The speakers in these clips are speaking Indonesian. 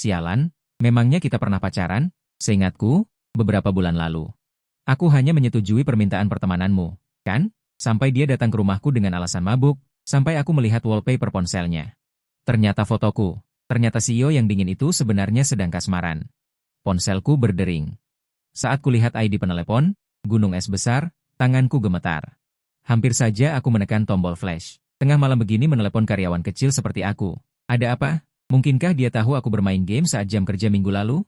Sialan, memangnya kita pernah pacaran? Seingatku, beberapa bulan lalu. Aku hanya menyetujui permintaan pertemananmu, kan? Sampai dia datang ke rumahku dengan alasan mabuk, sampai aku melihat wallpaper ponselnya. Ternyata fotoku. Ternyata CEO yang dingin itu sebenarnya sedang kasmaran. Ponselku berdering. Saat kulihat ID penelepon, gunung es besar, tanganku gemetar. Hampir saja aku menekan tombol flash. Tengah malam begini menelepon karyawan kecil seperti aku. Ada apa? Mungkinkah dia tahu aku bermain game saat jam kerja minggu lalu?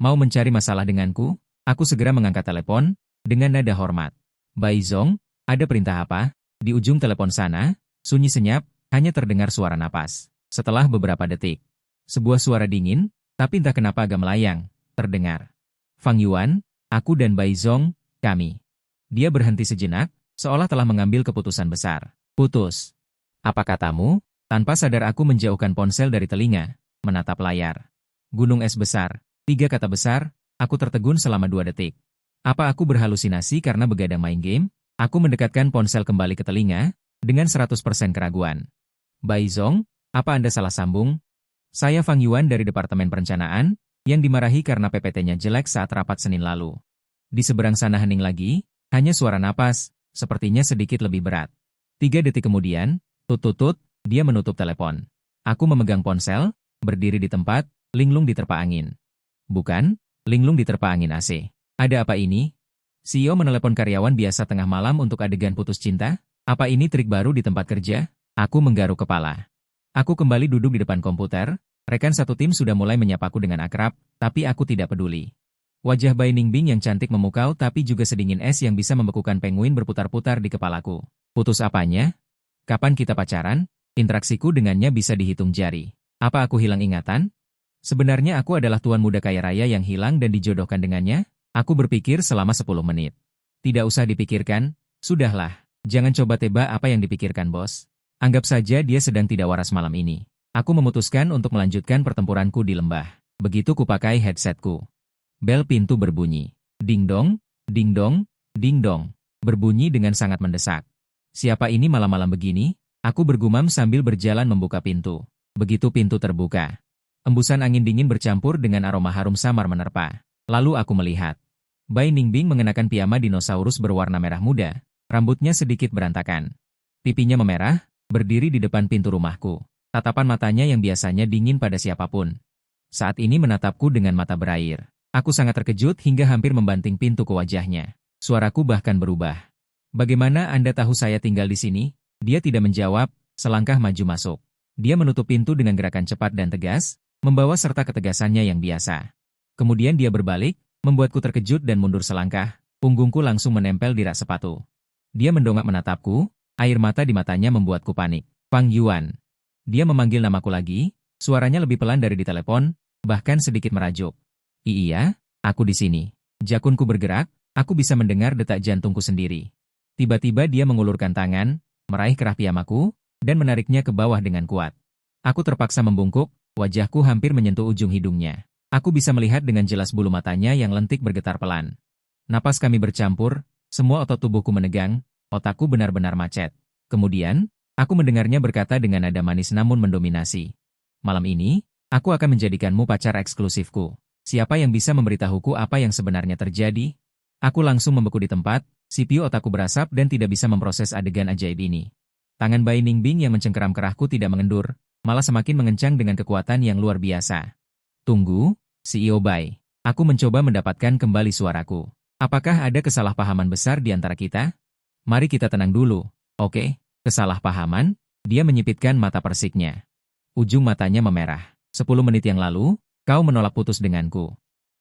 Mau mencari masalah denganku? Aku segera mengangkat telepon, dengan nada hormat. Bai Zong, ada perintah apa? Di ujung telepon sana, sunyi senyap, hanya terdengar suara napas. Setelah beberapa detik, sebuah suara dingin, tapi entah kenapa agak melayang, terdengar. Fang Yuan, aku dan Bai Zong, kami. Dia berhenti sejenak, seolah telah mengambil keputusan besar. Putus. Apa katamu? Tanpa sadar aku menjauhkan ponsel dari telinga, menatap layar. Gunung es besar, 3 kata besar, aku tertegun selama 2 detik. Apa aku berhalusinasi karena begadang main game? Aku mendekatkan ponsel kembali ke telinga, dengan 100% keraguan. Bai Zong, apa Anda salah sambung? Saya Fang Yuan dari Departemen Perencanaan, yang dimarahi karena PPT-nya jelek saat rapat Senin lalu. Di seberang sana hening lagi, hanya suara napas, sepertinya sedikit lebih berat. 3 detik kemudian, tut-tut-tut, dia menutup telepon. Aku memegang ponsel, berdiri di tempat, linglung diterpa angin. Bukan, linglung diterpa angin AC. Ada apa ini? CEO menelepon karyawan biasa tengah malam untuk adegan putus cinta? Apa ini trik baru di tempat kerja? Aku menggaruk kepala. Aku kembali duduk di depan komputer, rekan satu tim sudah mulai menyapaku dengan akrab, tapi aku tidak peduli. Wajah Bai Ningbing yang cantik memukau tapi juga sedingin es yang bisa membekukan penguin berputar-putar di kepalaku. Putus apanya? Kapan kita pacaran? Interaksiku dengannya bisa dihitung jari. Apa aku hilang ingatan? Sebenarnya aku adalah tuan muda kaya raya yang hilang dan dijodohkan dengannya? Aku berpikir selama 10 menit. Tidak usah dipikirkan, sudahlah. Jangan coba tebak apa yang dipikirkan bos. Anggap saja dia sedang tidak waras malam ini. Aku memutuskan untuk melanjutkan pertempuranku di lembah. Begitu kupakai headsetku. Bel pintu berbunyi. Ding dong, ding dong, ding dong. Berbunyi dengan sangat mendesak. Siapa ini malam-malam begini? Aku bergumam sambil berjalan membuka pintu. Begitu pintu terbuka, embusan angin dingin bercampur dengan aroma harum samar menerpa. Lalu aku melihat. Bai Ningbing mengenakan piyama dinosaurus berwarna merah muda. Rambutnya sedikit berantakan. Pipinya memerah, berdiri di depan pintu rumahku. Tatapan matanya yang biasanya dingin pada siapapun. Saat ini menatapku dengan mata berair. Aku sangat terkejut hingga hampir membanting pintu ke wajahnya. Suaraku bahkan berubah. Bagaimana Anda tahu saya tinggal di sini? Dia tidak menjawab, selangkah maju masuk. Dia menutup pintu dengan gerakan cepat dan tegas, membawa serta ketegasannya yang biasa. Kemudian dia berbalik, membuatku terkejut dan mundur selangkah, punggungku langsung menempel di rak sepatu. Dia mendongak menatapku, air mata di matanya membuatku panik. Fang Yuan. Dia memanggil namaku lagi, suaranya lebih pelan dari di telepon, bahkan sedikit merajuk. Iya, aku di sini. Jakunku bergerak, aku bisa mendengar detak jantungku sendiri. Tiba-tiba dia mengulurkan tangan, meraih kerah piyamaku, dan menariknya ke bawah dengan kuat. Aku terpaksa membungkuk, wajahku hampir menyentuh ujung hidungnya. Aku bisa melihat dengan jelas bulu matanya yang lentik bergetar pelan. Napas kami bercampur, semua otot tubuhku menegang, otakku benar-benar macet. Kemudian, aku mendengarnya berkata dengan nada manis namun mendominasi. Malam ini, aku akan menjadikanmu pacar eksklusifku. Siapa yang bisa memberitahuku apa yang sebenarnya terjadi? Aku langsung membeku di tempat, CPU otakku berasap dan tidak bisa memproses adegan ajaib ini. Tangan Bai Ningbing yang mencengkeram kerahku tidak mengendur, malah semakin mengencang dengan kekuatan yang luar biasa. Tunggu, CEO Bai. Aku mencoba mendapatkan kembali suaraku. Apakah ada kesalahpahaman besar di antara kita? Mari kita tenang dulu, oke? Kesalahpahaman? Dia menyipitkan mata persiknya. Ujung matanya memerah. 10 menit yang lalu, kau menolak putus denganku.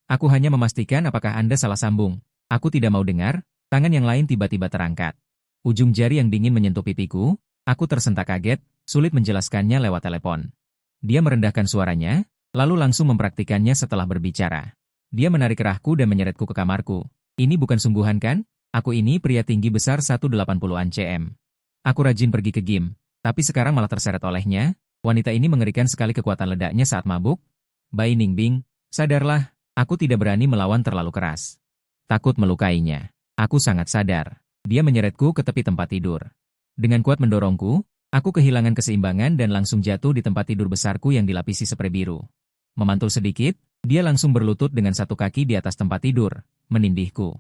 Aku hanya memastikan apakah Anda salah sambung. Aku tidak mau dengar, tangan yang lain tiba-tiba terangkat. Ujung jari yang dingin menyentuh pipiku, aku tersentak kaget, sulit menjelaskannya lewat telepon. Dia merendahkan suaranya, lalu langsung mempraktikannya setelah berbicara. Dia menarik kerahku dan menyeretku ke kamarku. Ini bukan sungguhan kan? Aku ini pria tinggi besar 180-an cm. Aku rajin pergi ke game, tapi sekarang malah terseret olehnya. Wanita ini mengerikan sekali kekuatan ledaknya saat mabuk. Bai Ningbing, sadarlah, aku tidak berani melawan terlalu keras. Takut melukainya. Aku sangat sadar. Dia menyeretku ke tepi tempat tidur. Dengan kuat mendorongku, aku kehilangan keseimbangan dan langsung jatuh di tempat tidur besarku yang dilapisi sprei biru. Memantul sedikit, dia langsung berlutut dengan satu kaki di atas tempat tidur, menindihku.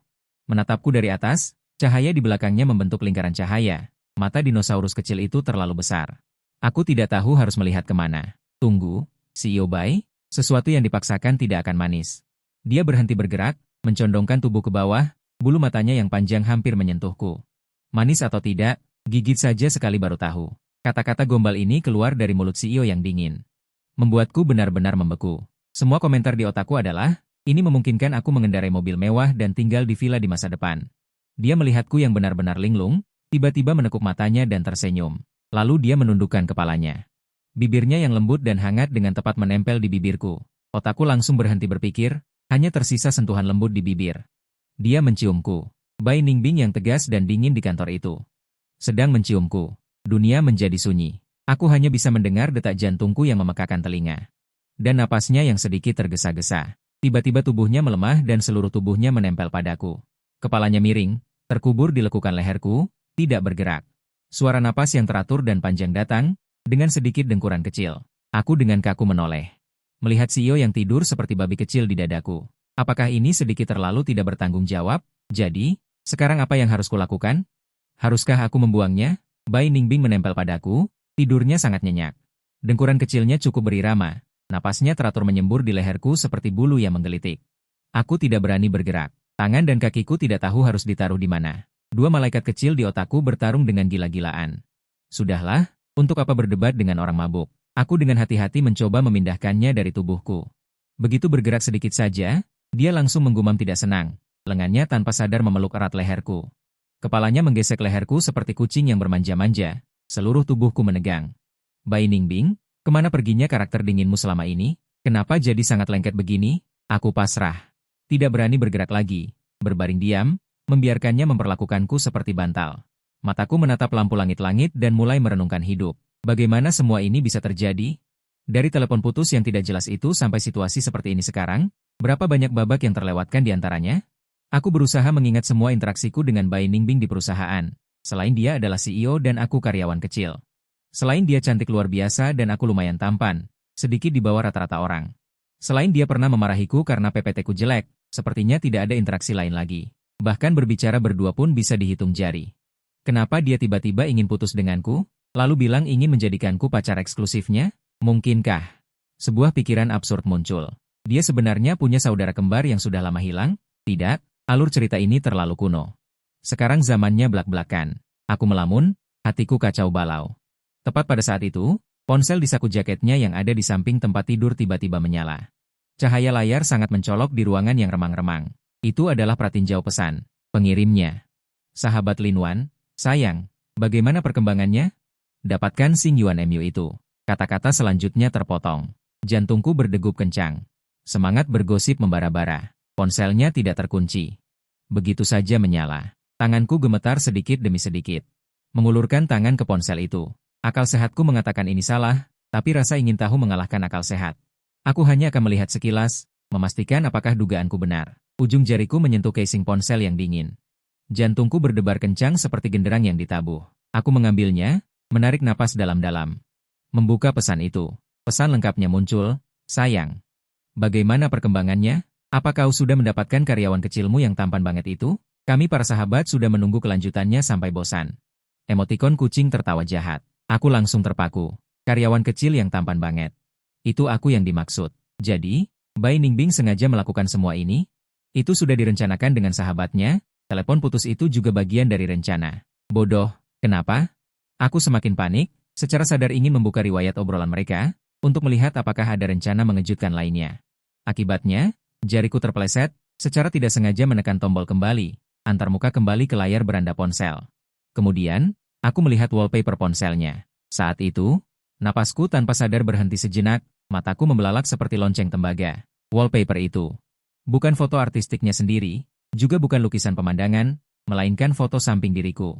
Menatapku dari atas, cahaya di belakangnya membentuk lingkaran cahaya. Mata dinosaurus kecil itu terlalu besar. Aku tidak tahu harus melihat kemana. Tunggu, CEO Bai, sesuatu yang dipaksakan tidak akan manis. Dia berhenti bergerak, mencondongkan tubuh ke bawah, bulu matanya yang panjang hampir menyentuhku. Manis atau tidak, gigit saja sekali baru tahu. Kata-kata gombal ini keluar dari mulut CEO yang dingin. Membuatku benar-benar membeku. Semua komentar di otakku adalah, ini memungkinkan aku mengendarai mobil mewah dan tinggal di villa di masa depan. Dia melihatku yang benar-benar linglung, tiba-tiba menekuk matanya dan tersenyum. Lalu dia menundukkan kepalanya. Bibirnya yang lembut dan hangat dengan tepat menempel di bibirku. Otakku langsung berhenti berpikir, hanya tersisa sentuhan lembut di bibir. Dia menciumku. Bai Ningbing yang tegas dan dingin di kantor itu. Sedang menciumku. Dunia menjadi sunyi. Aku hanya bisa mendengar detak jantungku yang memekakan telinga. Dan napasnya yang sedikit tergesa-gesa. Tiba-tiba tubuhnya melemah dan seluruh tubuhnya menempel padaku. Kepalanya miring, terkubur di lekukan leherku, tidak bergerak. Suara napas yang teratur dan panjang datang, dengan sedikit dengkuran kecil. Aku dengan kaku menoleh. Melihat CEO yang tidur seperti babi kecil di dadaku. Apakah ini sedikit terlalu tidak bertanggung jawab? Jadi, sekarang apa yang harus kulakukan? Haruskah aku membuangnya? Bai Ningbing menempel padaku. Tidurnya sangat nyenyak. Dengkuran kecilnya cukup berirama. Napasnya teratur menyembur di leherku seperti bulu yang menggelitik. Aku tidak berani bergerak. Tangan dan kakiku tidak tahu harus ditaruh di mana. Dua malaikat kecil di otakku bertarung dengan gila-gilaan. Sudahlah, untuk apa berdebat dengan orang mabuk? Aku dengan hati-hati mencoba memindahkannya dari tubuhku. Begitu bergerak sedikit saja, dia langsung menggumam tidak senang. Lengannya tanpa sadar memeluk erat leherku. Kepalanya menggesek leherku seperti kucing yang bermanja-manja. Seluruh tubuhku menegang. Bai Ningbing, kemana perginya karakter dinginmu selama ini? Kenapa jadi sangat lengket begini? Aku pasrah. Tidak berani bergerak lagi. Berbaring diam, membiarkannya memperlakukanku seperti bantal. Mataku menatap lampu langit-langit dan mulai merenungkan hidup. Bagaimana semua ini bisa terjadi? Dari telepon putus yang tidak jelas itu sampai situasi seperti ini sekarang, berapa banyak babak yang terlewatkan di antaranya? Aku berusaha mengingat semua interaksiku dengan Bai Ningbing di perusahaan. Selain dia adalah CEO dan aku karyawan kecil. Selain dia cantik luar biasa dan aku lumayan tampan, sedikit di bawah rata-rata orang. Selain dia pernah memarahiku karena PPT-ku jelek, sepertinya tidak ada interaksi lain lagi. Bahkan berbicara berdua pun bisa dihitung jari. Kenapa dia tiba-tiba ingin putus denganku, lalu bilang ingin menjadikanku pacar eksklusifnya? Mungkinkah? Sebuah pikiran absurd muncul. Dia sebenarnya punya saudara kembar yang sudah lama hilang? Tidak, alur cerita ini terlalu kuno. Sekarang zamannya belak-belakan. Aku melamun, hatiku kacau balau. Tepat pada saat itu, ponsel di saku jaketnya yang ada di samping tempat tidur tiba-tiba menyala. Cahaya layar sangat mencolok di ruangan yang remang-remang. Itu adalah pratinjau pesan. Pengirimnya. Sahabat Lin Wan, sayang, bagaimana perkembangannya? Dapatkan Xing Yuan MU itu. Kata-kata selanjutnya terpotong. Jantungku berdegup kencang. Semangat bergosip membara-bara. Ponselnya tidak terkunci. Begitu saja menyala. Tanganku gemetar sedikit demi sedikit. Mengulurkan tangan ke ponsel itu. Akal sehatku mengatakan ini salah, tapi rasa ingin tahu mengalahkan akal sehat. Aku hanya akan melihat sekilas, memastikan apakah dugaanku benar. Ujung jariku menyentuh casing ponsel yang dingin. Jantungku berdebar kencang seperti genderang yang ditabuh. Aku mengambilnya, menarik napas dalam-dalam. Membuka pesan itu. Pesan lengkapnya muncul, sayang. Bagaimana perkembangannya? Apa kau sudah mendapatkan karyawan kecilmu yang tampan banget itu? Kami para sahabat sudah menunggu kelanjutannya sampai bosan. Emotikon kucing tertawa jahat. Aku langsung terpaku. Karyawan kecil yang tampan banget. Itu aku yang dimaksud. Jadi, Bai Ningbing sengaja melakukan semua ini? Itu sudah direncanakan dengan sahabatnya, telepon putus itu juga bagian dari rencana. Bodoh, kenapa? Aku semakin panik, secara sadar ingin membuka riwayat obrolan mereka, untuk melihat apakah ada rencana mengejutkan lainnya. Akibatnya, jariku terpeleset, secara tidak sengaja menekan tombol kembali. Antarmuka kembali ke layar beranda ponsel. Kemudian, aku melihat wallpaper ponselnya. Saat itu, napasku tanpa sadar berhenti sejenak, mataku membelalak seperti lonceng tembaga. Wallpaper itu bukan foto artistiknya sendiri, juga bukan lukisan pemandangan, melainkan foto samping diriku.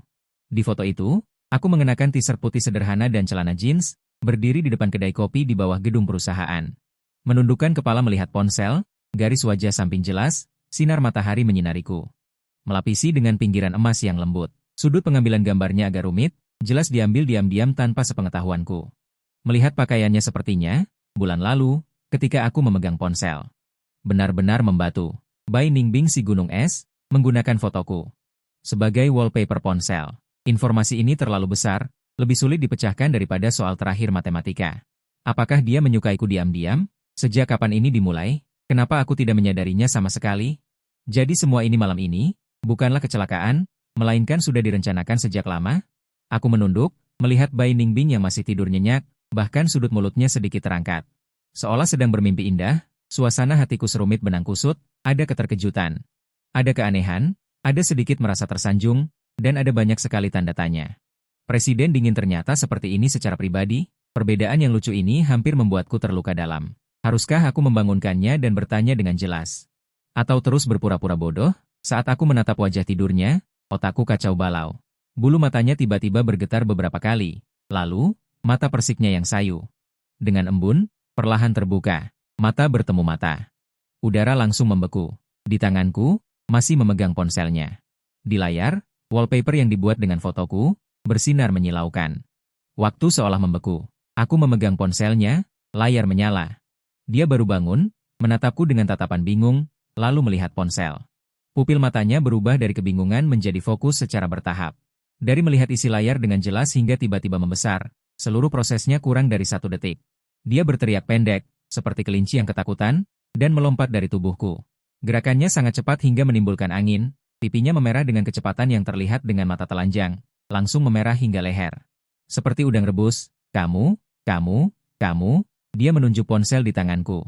Di foto itu, aku mengenakan t-shirt putih sederhana dan celana jeans, berdiri di depan kedai kopi di bawah gedung perusahaan. Menundukkan kepala melihat ponsel, garis wajah samping jelas, sinar matahari menyinariku. Melapisi dengan pinggiran emas yang lembut. Sudut pengambilan gambarnya agak rumit, jelas diambil diam-diam tanpa sepengetahuanku. Melihat pakaiannya sepertinya, bulan lalu, ketika aku memegang ponsel. Benar-benar membatu. Bai Ningbing si gunung es, menggunakan fotoku sebagai wallpaper ponsel. Informasi ini terlalu besar, lebih sulit dipecahkan daripada soal terakhir matematika. Apakah dia menyukaiku diam-diam? Sejak kapan ini dimulai? Kenapa aku tidak menyadarinya sama sekali? Jadi semua ini malam ini, bukanlah kecelakaan, melainkan sudah direncanakan sejak lama? Aku menunduk, melihat Bai Ningbing yang masih tidur nyenyak, bahkan sudut mulutnya sedikit terangkat. Seolah sedang bermimpi indah, suasana hatiku serumit benang kusut, ada keterkejutan. Ada keanehan, ada sedikit merasa tersanjung, dan ada banyak sekali tanda tanya. Presiden dingin ternyata seperti ini secara pribadi, perbedaan yang lucu ini hampir membuatku terluka dalam. Haruskah aku membangunkannya dan bertanya dengan jelas? Atau terus berpura-pura bodoh? Saat aku menatap wajah tidurnya, otakku kacau balau. Bulu matanya tiba-tiba bergetar beberapa kali, lalu, mata persiknya yang sayu. Dengan embun, perlahan terbuka, mata bertemu mata. Udara langsung membeku. Di tanganku, masih memegang ponselnya. Di layar, wallpaper yang dibuat dengan fotoku, bersinar menyilaukan. Waktu seolah membeku. Aku memegang ponselnya, layar menyala. Dia baru bangun, menatapku dengan tatapan bingung, lalu melihat ponsel. Pupil matanya berubah dari kebingungan menjadi fokus secara bertahap. Dari melihat isi layar dengan jelas hingga tiba-tiba membesar, seluruh prosesnya kurang dari 1 detik. Dia berteriak pendek, seperti kelinci yang ketakutan, dan melompat dari tubuhku. Gerakannya sangat cepat hingga menimbulkan angin, pipinya memerah dengan kecepatan yang terlihat dengan mata telanjang, langsung memerah hingga leher. Seperti udang rebus, kamu, dia menunjuk ponsel di tanganku.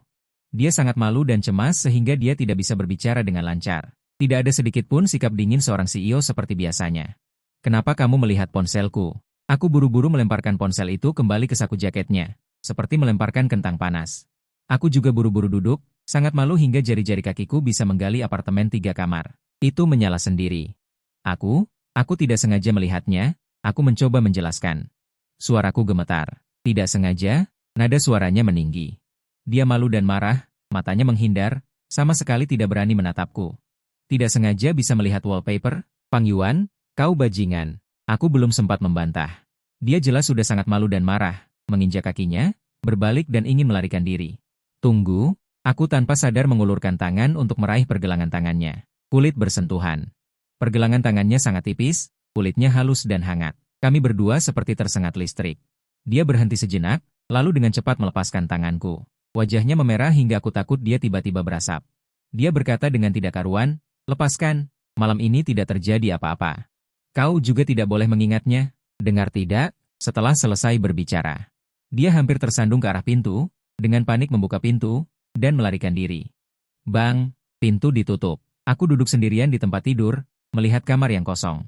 Dia sangat malu dan cemas sehingga dia tidak bisa berbicara dengan lancar. Tidak ada sedikit pun sikap dingin seorang CEO seperti biasanya. Kenapa kamu melihat ponselku? Aku buru-buru melemparkan ponsel itu kembali ke saku jaketnya, seperti melemparkan kentang panas. Aku juga buru-buru duduk, sangat malu hingga jari-jari kakiku bisa menggali apartemen 3 kamar. Itu menyala sendiri. Aku tidak sengaja melihatnya, aku mencoba menjelaskan. Suaraku gemetar. Tidak sengaja, nada suaranya meninggi. Dia malu dan marah, matanya menghindar, sama sekali tidak berani menatapku. Tidak sengaja bisa melihat wallpaper, Fang Yuan, kau bajingan. Aku belum sempat membantah. Dia jelas sudah sangat malu dan marah, menginjak kakinya, berbalik dan ingin melarikan diri. Tunggu, aku tanpa sadar mengulurkan tangan untuk meraih pergelangan tangannya. Kulit bersentuhan. Pergelangan tangannya sangat tipis, kulitnya halus dan hangat. Kami berdua seperti tersengat listrik. Dia berhenti sejenak, lalu dengan cepat melepaskan tanganku. Wajahnya memerah hingga aku takut dia tiba-tiba berasap. Dia berkata dengan tidak karuan, lepaskan, malam ini tidak terjadi apa-apa. Kau juga tidak boleh mengingatnya, dengar tidak, setelah selesai berbicara. Dia hampir tersandung ke arah pintu, dengan panik membuka pintu, dan melarikan diri. Bang, pintu ditutup. Aku duduk sendirian di tempat tidur, melihat kamar yang kosong.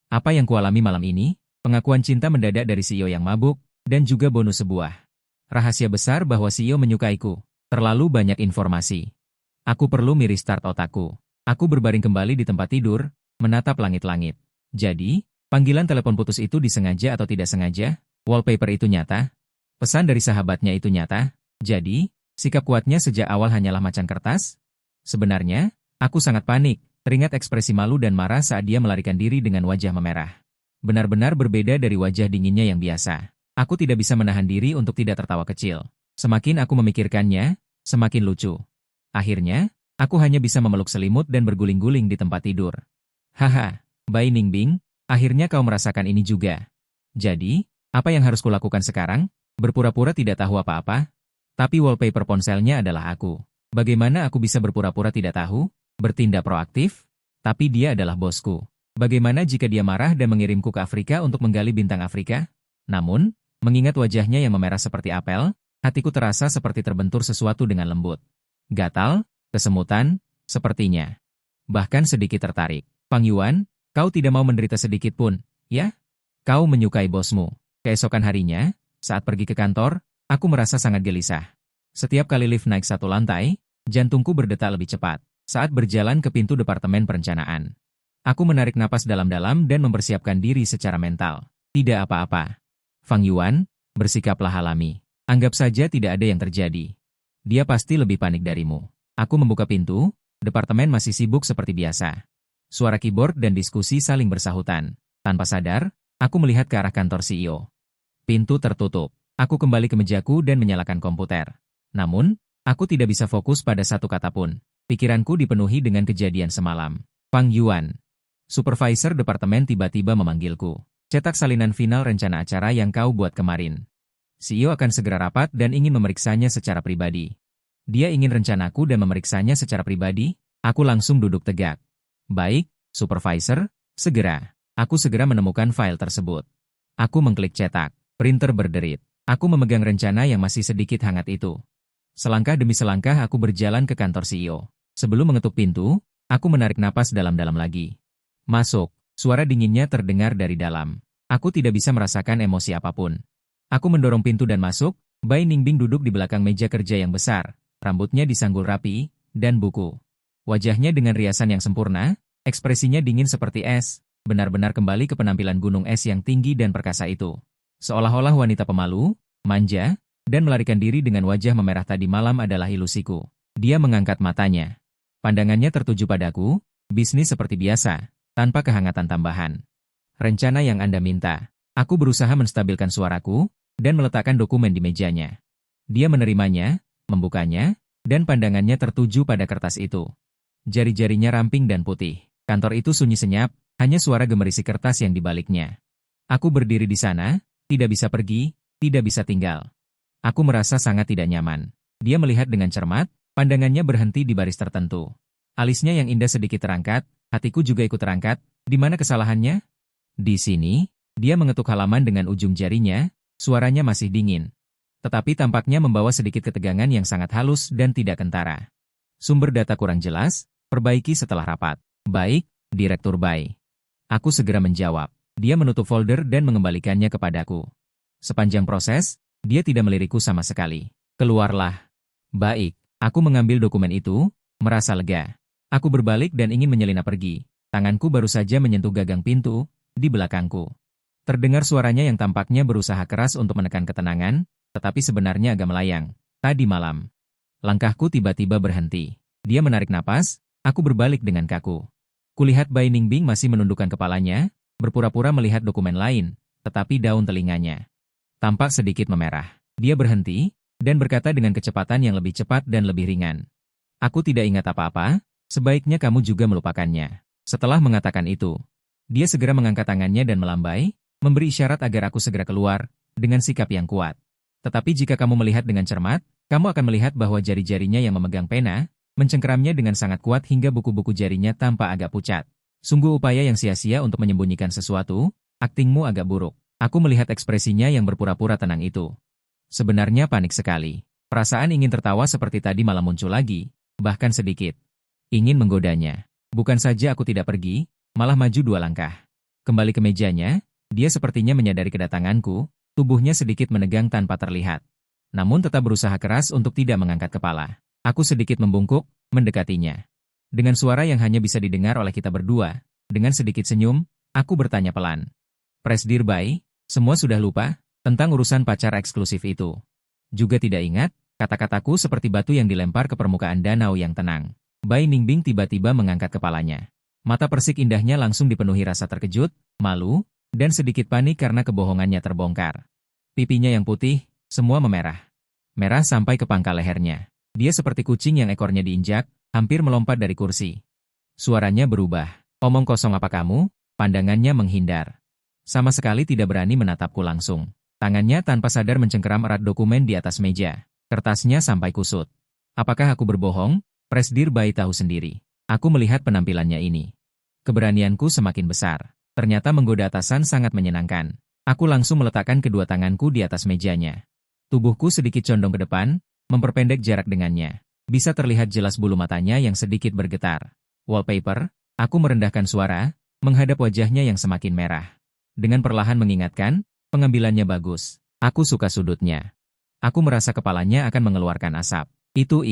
Apa yang kualami malam ini? Pengakuan cinta mendadak dari CEO yang mabuk, dan juga bonus sebuah rahasia besar bahwa CEO menyukaiku. Terlalu banyak informasi. Aku perlu merestart otakku. Aku berbaring kembali di tempat tidur, menatap langit-langit. Jadi, panggilan telepon putus itu disengaja atau tidak sengaja? Wallpaper itu nyata? Pesan dari sahabatnya itu nyata? Jadi, sikap kuatnya sejak awal hanyalah macan kertas? Sebenarnya, aku sangat panik, teringat ekspresi malu dan marah saat dia melarikan diri dengan wajah memerah. Benar-benar berbeda dari wajah dinginnya yang biasa. Aku tidak bisa menahan diri untuk tidak tertawa kecil. Semakin aku memikirkannya, semakin lucu. Akhirnya, aku hanya bisa memeluk selimut dan berguling-guling di tempat tidur. Haha, Bai Ningbing, akhirnya kau merasakan ini juga. Jadi, apa yang harus kulakukan sekarang? Berpura-pura tidak tahu apa-apa? Tapi wallpaper ponselnya adalah aku. Bagaimana aku bisa berpura-pura tidak tahu? Bertindak proaktif? Tapi dia adalah bosku. Bagaimana jika dia marah dan mengirimku ke Afrika untuk menggali bintang Afrika? Namun, mengingat wajahnya yang memerah seperti apel, hatiku terasa seperti terbentur sesuatu dengan lembut. Gatal, kesemutan, sepertinya. Bahkan sedikit tertarik. Fang Yuan, kau tidak mau menderita sedikit pun, ya? Kau menyukai bosmu. Keesokan harinya, saat pergi ke kantor, aku merasa sangat gelisah. Setiap kali lift naik 1 lantai, jantungku berdetak lebih cepat. Saat berjalan ke pintu departemen perencanaan, aku menarik napas dalam-dalam dan mempersiapkan diri secara mental. Tidak apa-apa. Fang Yuan, bersikaplah alami. Anggap saja tidak ada yang terjadi. Dia pasti lebih panik darimu. Aku membuka pintu, departemen masih sibuk seperti biasa. Suara keyboard dan diskusi saling bersahutan. Tanpa sadar, aku melihat ke arah kantor CEO. Pintu tertutup. Aku kembali ke mejaku dan menyalakan komputer. Namun, Aku tidak bisa fokus pada satu kata pun. Pikiranku dipenuhi dengan kejadian semalam. Fang Yuan, supervisor departemen tiba-tiba memanggilku. Cetak salinan final rencana acara yang kau buat kemarin. CEO akan segera rapat dan ingin memeriksanya secara pribadi. Dia ingin rencanaku dan memeriksanya secara pribadi. Aku langsung duduk tegak. Baik, supervisor, segera. Aku segera menemukan file tersebut. Aku mengklik cetak. Printer berderit. Aku memegang rencana yang masih sedikit hangat itu. Selangkah demi selangkah aku berjalan ke kantor CEO. Sebelum mengetuk pintu, aku menarik napas dalam-dalam lagi. Masuk. Suara dinginnya terdengar dari dalam. Aku tidak bisa merasakan emosi apapun. Aku mendorong pintu dan masuk. Bai Ningbing duduk di belakang meja kerja yang besar. Rambutnya disanggul rapi, dan buku. Wajahnya dengan riasan yang sempurna, ekspresinya dingin seperti es, benar-benar kembali ke penampilan gunung es yang tinggi dan perkasa itu. Seolah-olah wanita pemalu, manja, dan melarikan diri dengan wajah memerah tadi malam adalah ilusiku. Dia mengangkat matanya. Pandangannya tertuju padaku, bisnis seperti biasa. Tanpa kehangatan tambahan. Rencana yang Anda minta. Aku berusaha menstabilkan suaraku, dan meletakkan dokumen di mejanya. Dia menerimanya, membukanya, dan pandangannya tertuju pada kertas itu. Jari-jarinya ramping dan putih. Kantor itu sunyi senyap, hanya suara gemerisi kertas yang dibaliknya. Aku berdiri di sana, tidak bisa pergi, tidak bisa tinggal. Aku merasa sangat tidak nyaman. Dia melihat dengan cermat, pandangannya berhenti di baris tertentu. Alisnya yang indah sedikit terangkat, hatiku juga ikut terangkat. Di mana kesalahannya? Di sini, dia mengetuk halaman dengan ujung jarinya, suaranya masih dingin. Tetapi tampaknya membawa sedikit ketegangan yang sangat halus dan tidak kentara. Sumber data kurang jelas, perbaiki setelah rapat. Baik, Direktur Bai. Aku segera menjawab. Dia menutup folder dan mengembalikannya kepadaku. Sepanjang proses, dia tidak melirikku sama sekali. Keluarlah. Baik, aku mengambil dokumen itu, merasa lega. Aku berbalik dan ingin menyelinap pergi. Tanganku baru saja menyentuh gagang pintu, di belakangku. Terdengar suaranya yang tampaknya berusaha keras untuk menekan ketenangan, tetapi sebenarnya agak melayang. Tadi malam. Langkahku tiba-tiba berhenti. Dia menarik napas, aku berbalik dengan kaku. Kulihat Bai Ningbing masih menundukkan kepalanya, berpura-pura melihat dokumen lain, tetapi daun telinganya tampak sedikit memerah. Dia berhenti, dan berkata dengan kecepatan yang lebih cepat dan lebih ringan. Aku tidak ingat apa-apa. Sebaiknya kamu juga melupakannya. Setelah mengatakan itu, dia segera mengangkat tangannya dan melambai, memberi isyarat agar aku segera keluar, dengan sikap yang kuat. Tetapi jika kamu melihat dengan cermat, kamu akan melihat bahwa jari-jarinya yang memegang pena, mencengkeramnya dengan sangat kuat hingga buku-buku jarinya tampak agak pucat. Sungguh upaya yang sia-sia untuk menyembunyikan sesuatu, aktingmu agak buruk. Aku melihat ekspresinya yang berpura-pura tenang itu. Sebenarnya panik sekali. Perasaan ingin tertawa seperti tadi malah muncul lagi, bahkan sedikit. Ingin menggodanya. Bukan saja aku tidak pergi, malah maju 2 langkah. Kembali ke mejanya, dia sepertinya menyadari kedatanganku, tubuhnya sedikit menegang tanpa terlihat. Namun tetap berusaha keras untuk tidak mengangkat kepala. Aku sedikit membungkuk, mendekatinya. Dengan suara yang hanya bisa didengar oleh kita berdua, dengan sedikit senyum, aku bertanya pelan. Presdir Bai, semua sudah lupa tentang urusan pacar eksklusif itu. Juga tidak ingat, kata-kataku seperti batu yang dilempar ke permukaan danau yang tenang. Bai Ningbing tiba-tiba mengangkat kepalanya. Mata persik indahnya langsung dipenuhi rasa terkejut, malu, dan sedikit panik karena kebohongannya terbongkar. Pipinya yang putih, semua memerah. Merah sampai ke pangkal lehernya. Dia seperti kucing yang ekornya diinjak, hampir melompat dari kursi. Suaranya berubah. Omong kosong apa kamu? Pandangannya menghindar. Sama sekali tidak berani menatapku langsung. Tangannya tanpa sadar mencengkeram erat dokumen di atas meja. Kertasnya sampai kusut. Apakah aku berbohong? Presdir Bai tahu sendiri. Aku melihat penampilannya ini. Keberanianku semakin besar. Ternyata menggoda atasan sangat menyenangkan. Aku langsung meletakkan kedua tanganku di atas mejanya. Tubuhku sedikit condong ke depan, memperpendek jarak dengannya. Bisa terlihat jelas bulu matanya yang sedikit bergetar. Wallpaper, aku merendahkan suara, menghadap wajahnya yang semakin merah. Dengan perlahan mengingatkan, pengambilannya bagus. Aku suka sudutnya. Aku merasa kepalanya akan mengeluarkan asap. Itu.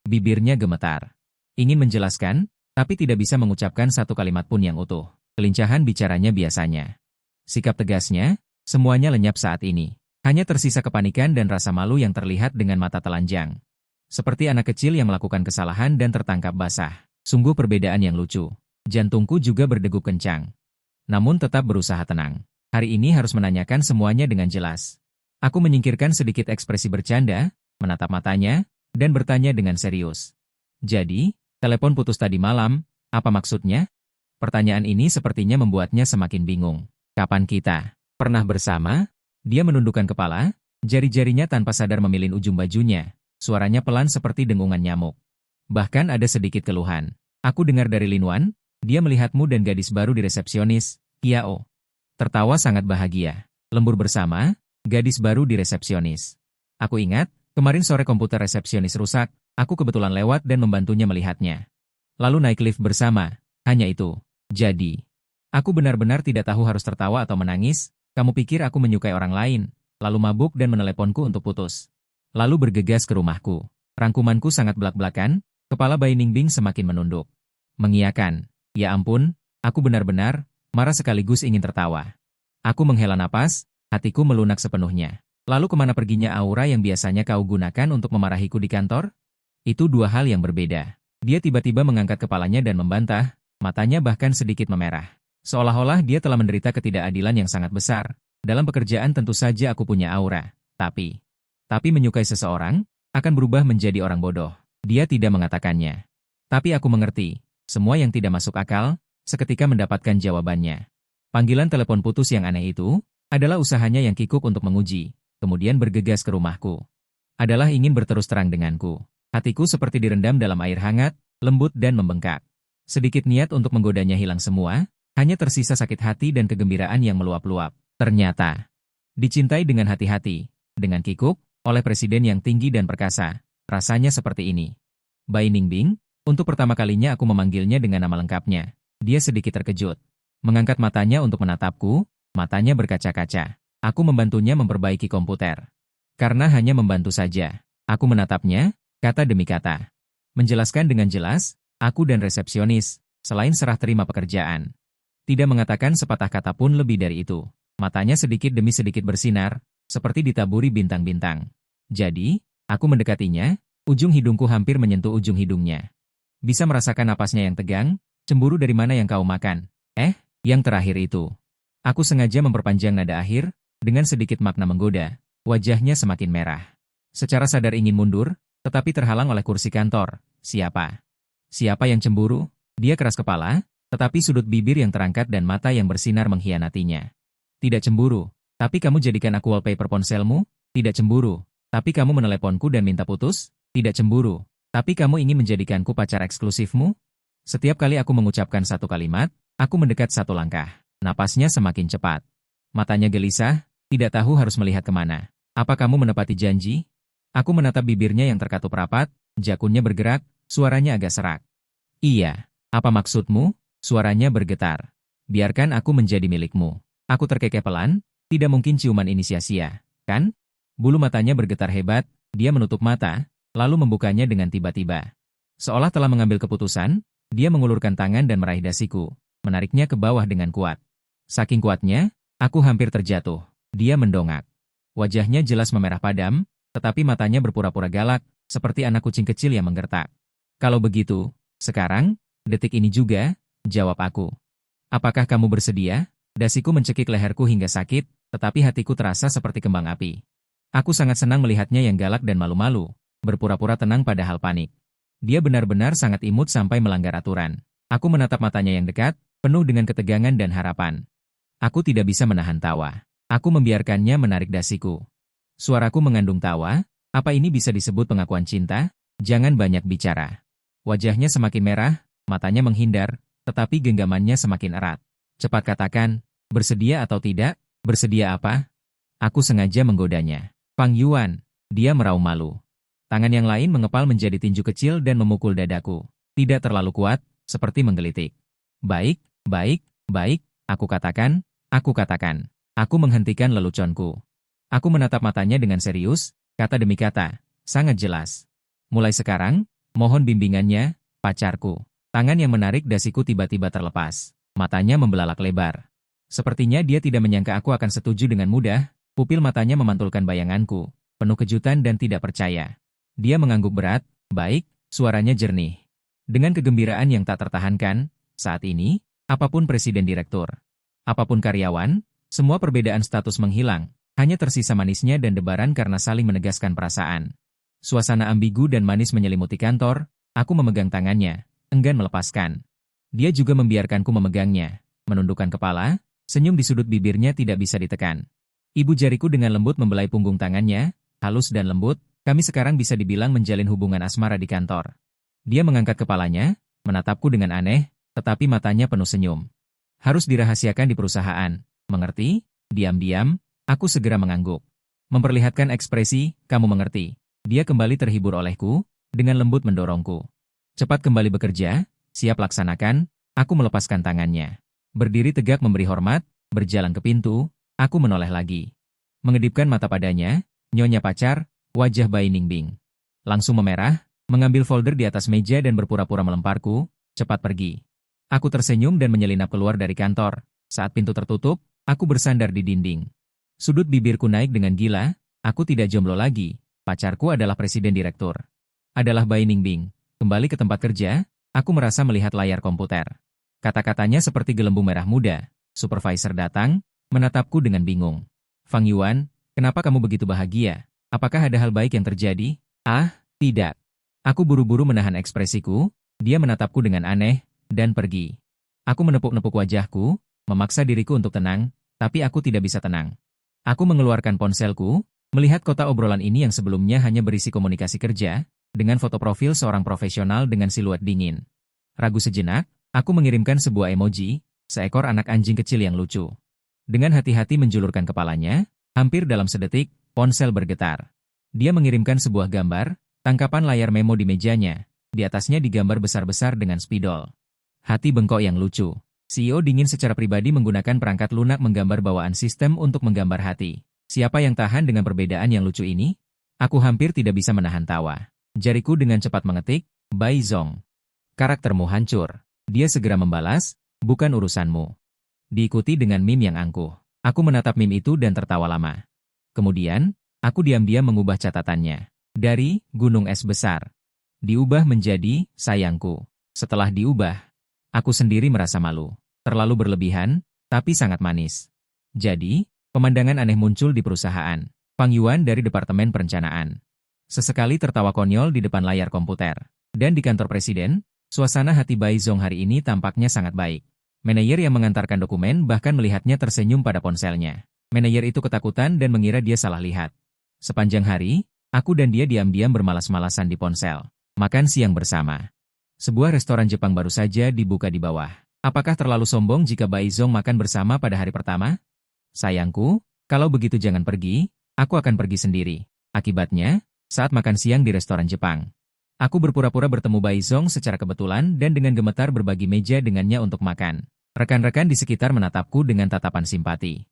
Bibirnya gemetar. Ingin menjelaskan, tapi tidak bisa mengucapkan satu kalimat pun yang utuh. Kelincahan bicaranya biasanya. Sikap tegasnya, semuanya lenyap saat ini. Hanya tersisa kepanikan dan rasa malu yang terlihat dengan mata telanjang. Seperti anak kecil yang melakukan kesalahan dan tertangkap basah. Sungguh perbedaan yang lucu. Jantungku juga berdegup kencang. Namun tetap berusaha tenang. Hari ini harus menanyakan semuanya dengan jelas. Aku menyingkirkan sedikit ekspresi bercanda, menatap matanya, dan bertanya dengan serius. Jadi, telepon putus tadi malam, apa maksudnya? Pertanyaan ini sepertinya membuatnya semakin bingung. Kapan kita pernah bersama? Dia menundukkan kepala, jari-jarinya tanpa sadar memilin ujung bajunya. Suaranya pelan seperti dengungan nyamuk. Bahkan ada sedikit keluhan. Aku dengar dari Linwan, dia melihatmu dan gadis baru di resepsionis, Kiao. Tertawa sangat bahagia. Lembur bersama, gadis baru di resepsionis. Aku ingat, kemarin sore komputer resepsionis rusak, aku kebetulan lewat dan membantunya melihatnya. Lalu naik lift bersama, hanya itu. Jadi, aku benar-benar tidak tahu harus tertawa atau menangis. Kamu pikir aku menyukai orang lain, lalu mabuk dan meneleponku untuk putus. Lalu bergegas ke rumahku. Rangkumanku sangat belak-belakan, kepala Bai Ningbing semakin menunduk. Mengiyakan, ya ampun, aku benar-benar marah sekaligus ingin tertawa. Aku menghela napas, hatiku melunak sepenuhnya. Lalu kemana perginya aura yang biasanya kau gunakan untuk memarahiku di kantor? Itu dua hal yang berbeda. Dia tiba-tiba mengangkat kepalanya dan membantah. Matanya bahkan sedikit memerah. Seolah-olah dia telah menderita ketidakadilan yang sangat besar. Dalam pekerjaan tentu saja aku punya aura. Tapi menyukai seseorang, akan berubah menjadi orang bodoh. Dia tidak mengatakannya. Tapi aku mengerti. Semua yang tidak masuk akal, seketika mendapatkan jawabannya. Panggilan telepon putus yang aneh itu, adalah usahanya yang kikuk untuk menguji. Kemudian bergegas ke rumahku. Adalah ingin berterus terang denganku. Hatiku seperti direndam dalam air hangat, lembut dan membengkak. Sedikit niat untuk menggodanya hilang semua, hanya tersisa sakit hati dan kegembiraan yang meluap-luap. Ternyata, dicintai dengan hati-hati, dengan kikuk, oleh presiden yang tinggi dan perkasa. Rasanya seperti ini. Bai Ningbing, untuk pertama kalinya aku memanggilnya dengan nama lengkapnya. Dia sedikit terkejut. Mengangkat matanya untuk menatapku, matanya berkaca-kaca. Aku membantunya memperbaiki komputer. Karena hanya membantu saja. Aku menatapnya, kata demi kata. Menjelaskan dengan jelas, aku dan resepsionis, selain serah terima pekerjaan. Tidak mengatakan sepatah kata pun lebih dari itu. Matanya sedikit demi sedikit bersinar, seperti ditaburi bintang-bintang. Jadi, aku mendekatinya, ujung hidungku hampir menyentuh ujung hidungnya. Bisa merasakan napasnya yang tegang, cemburu dari mana yang kau makan. Yang terakhir itu. Aku sengaja memperpanjang nada akhir, dengan sedikit makna menggoda. Wajahnya semakin merah. Secara sadar ingin mundur, tetapi terhalang oleh kursi kantor. Siapa? Siapa yang cemburu? Dia keras kepala, tetapi sudut bibir yang terangkat dan mata yang bersinar mengkhianatinya. Tidak cemburu, tapi kamu jadikan aku wallpaper ponselmu? Tidak cemburu, tapi kamu meneleponku dan minta putus? Tidak cemburu, tapi kamu ingin menjadikanku pacar eksklusifmu? Setiap kali aku mengucapkan satu kalimat, aku mendekat satu langkah. Napasnya semakin cepat. Matanya gelisah, tidak tahu harus melihat kemana. Apa kamu menepati janji? Aku menatap bibirnya yang terkatup rapat, jakunnya bergerak, suaranya agak serak. Iya, apa maksudmu? Suaranya bergetar. Biarkan aku menjadi milikmu. Aku terkekeh pelan, tidak mungkin ciuman ini sia-sia, kan? Bulu matanya bergetar hebat, dia menutup mata, lalu membukanya dengan tiba-tiba. Seolah telah mengambil keputusan, dia mengulurkan tangan dan meraih dasiku, menariknya ke bawah dengan kuat. Saking kuatnya, aku hampir terjatuh. Dia mendongak. Wajahnya jelas memerah padam, tetapi matanya berpura-pura galak, seperti anak kucing kecil yang menggertak. Kalau begitu, sekarang, detik ini juga, jawab aku. Apakah kamu bersedia? Dasiku mencekik leherku hingga sakit, tetapi hatiku terasa seperti kembang api. Aku sangat senang melihatnya yang galak dan malu-malu, berpura-pura tenang padahal panik. Dia benar-benar sangat imut sampai melanggar aturan. Aku menatap matanya yang dekat, penuh dengan ketegangan dan harapan. Aku tidak bisa menahan tawa. Aku membiarkannya menarik dasiku. Suaraku mengandung tawa, apa ini bisa disebut pengakuan cinta? Jangan banyak bicara. Wajahnya semakin merah, matanya menghindar, tetapi genggamannya semakin erat. Cepat katakan, bersedia atau tidak? Bersedia apa? Aku sengaja menggodanya. Fang Yuan, dia meraung malu. Tangan yang lain mengepal menjadi tinju kecil dan memukul dadaku. Tidak terlalu kuat, seperti menggelitik. Baik, baik, baik, aku katakan, aku katakan. Aku menghentikan leluconku. Aku menatap matanya dengan serius, kata demi kata, sangat jelas. Mulai sekarang, mohon bimbingannya, pacarku. Tangan yang menarik dasiku tiba-tiba terlepas. Matanya membelalak lebar. Sepertinya dia tidak menyangka aku akan setuju dengan mudah, pupil matanya memantulkan bayanganku, penuh kejutan dan tidak percaya. Dia mengangguk berat, baik, suaranya jernih. Dengan kegembiraan yang tak tertahankan, saat ini, apapun presiden direktur, apapun karyawan, semua perbedaan status menghilang, hanya tersisa manisnya dan debaran karena saling menegaskan perasaan. Suasana ambigu dan manis menyelimuti kantor, aku memegang tangannya, enggan melepaskan. Dia juga membiarkanku memegangnya, menundukkan kepala, senyum di sudut bibirnya tidak bisa ditekan. Ibu jariku dengan lembut membelai punggung tangannya, halus dan lembut, kami sekarang bisa dibilang menjalin hubungan asmara di kantor. Dia mengangkat kepalanya, menatapku dengan aneh, tetapi matanya penuh senyum. Harus dirahasiakan di perusahaan, mengerti? Diam-diam, aku segera mengangguk. Memperlihatkan ekspresi, kamu mengerti. Dia kembali terhibur olehku, dengan lembut mendorongku. Cepat kembali bekerja, siap laksanakan, aku melepaskan tangannya. Berdiri tegak memberi hormat, berjalan ke pintu, aku menoleh lagi. Mengedipkan mata padanya, nyonya pacar, wajah Bai Ningbing langsung memerah, mengambil folder di atas meja dan berpura-pura melemparku, cepat pergi. Aku tersenyum dan menyelinap keluar dari kantor. Saat pintu tertutup, aku bersandar di dinding. Sudut bibirku naik dengan gila, aku tidak jomblo lagi, pacarku adalah presiden direktur. Adalah Bai Ningbing. Kembali ke tempat kerja, aku merasa melihat layar komputer. Kata-katanya seperti gelembung merah muda. Supervisor datang, menatapku dengan bingung. Fang Yuan, kenapa kamu begitu bahagia? Apakah ada hal baik yang terjadi? Ah, tidak. Aku buru-buru menahan ekspresiku, dia menatapku dengan aneh, dan pergi. Aku menepuk-nepuk wajahku, memaksa diriku untuk tenang, tapi aku tidak bisa tenang. Aku mengeluarkan ponselku, melihat kotak obrolan ini yang sebelumnya hanya berisi komunikasi kerja, dengan foto profil seorang profesional dengan siluet dingin. Ragu sejenak, aku mengirimkan sebuah emoji, seekor anak anjing kecil yang lucu. Dengan hati-hati menjulurkan kepalanya, hampir dalam sedetik, ponsel bergetar. Dia mengirimkan sebuah gambar, tangkapan layar memo di mejanya, di atasnya digambar besar-besar dengan spidol. Hati bengkok yang lucu. CEO dingin secara pribadi menggunakan perangkat lunak menggambar bawaan sistem untuk menggambar hati. Siapa yang tahan dengan perbedaan yang lucu ini? Aku hampir tidak bisa menahan tawa. Jariku dengan cepat mengetik, Bai Zong. Karaktermu hancur. Dia segera membalas, bukan urusanmu. Diikuti dengan meme yang angkuh. Aku menatap meme itu dan tertawa lama. Kemudian, aku diam-diam mengubah catatannya. Dari, gunung es besar. Diubah menjadi, sayangku. Setelah diubah, aku sendiri merasa malu. Terlalu berlebihan, tapi sangat manis. Jadi, pemandangan aneh muncul di perusahaan. Fang Yuan dari Departemen Perencanaan. Sesekali tertawa konyol di depan layar komputer. Dan di kantor presiden, suasana hati Bai Zong hari ini tampaknya sangat baik. Manajer yang mengantarkan dokumen bahkan melihatnya tersenyum pada ponselnya. Manajer itu ketakutan dan mengira dia salah lihat. Sepanjang hari, aku dan dia diam-diam bermalas-malasan di ponsel. Makan siang bersama. Sebuah restoran Jepang baru saja dibuka di bawah. Apakah terlalu sombong jika Bai Zong makan bersama pada hari pertama? Sayangku, kalau begitu jangan pergi, aku akan pergi sendiri. Akibatnya, saat makan siang di restoran Jepang, aku berpura-pura bertemu Bai Zong secara kebetulan dan dengan gemetar berbagi meja dengannya untuk makan. Rekan-rekan di sekitar menatapku dengan tatapan simpati.